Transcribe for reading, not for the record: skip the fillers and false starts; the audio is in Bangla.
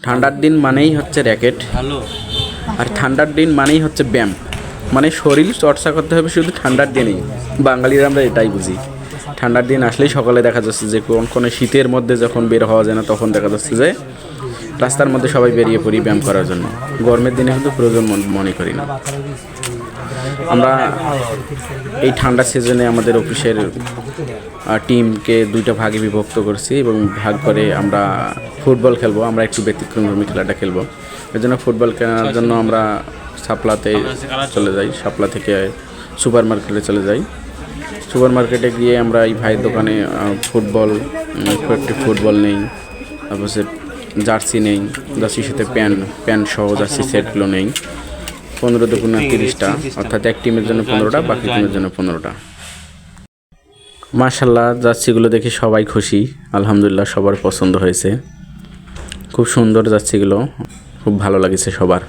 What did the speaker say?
ঠান্ডার দিন মানেই হচ্ছে র্যাকেট, আর ঠান্ডার দিন মানেই হচ্ছে ব্যায়াম। মানে শরীর চর্চা করতে হবে শুধু ঠান্ডার দিনেই, বাঙালিরা আমরা এটাই বুঝি। ঠান্ডার দিন আসলেই সকালে দেখা যাচ্ছে যে কোনো শীতের মধ্যে যখন বের হওয়া যায় না, তখন দেখা যাচ্ছে যে রাস্তার মধ্যে সবাই বেরিয়ে পড়ি ব্যায়াম করার জন্য। গরমের দিনে কিন্তু প্রয়োজন মনে করি না। আমরা এই ঠান্ডা সিজনে আমাদের অফিসের টিমকে দুইটা ভাগে বিভক্ত করছি এবং ভাগ করে আমরা ফুটবল খেলবো। আমরা একটু ব্যতিক্রমধর্মী খেলাটা খেলবো। এর জন্য ফুটবল খেলার জন্য আমরা শাপলাতে চলে যাই, শাপলা থেকে সুপার মার্কেটে চলে যাই। সুপার মার্কেটে গিয়ে আমরা এই ভাইয়ের দোকানে ফুটবল নেই, তারপর জার্সি নেই, জার্সির সাথে প্যান্ট সহ জার্সি সেটগুলো নেই। 15 দুগুণে 30টা, অর্থাৎ এক টিমের জন্য 15টা, বাকি টিমের জন্য 15টা। মাশাআল্লাহ, জার্সিগুলো দেখে সবাই খুশি, আলহামদুলিল্লাহ সবার পছন্দ হয়েছে। খুব সুন্দর জার্সিগুলো, খুব ভালো লাগছে সবার।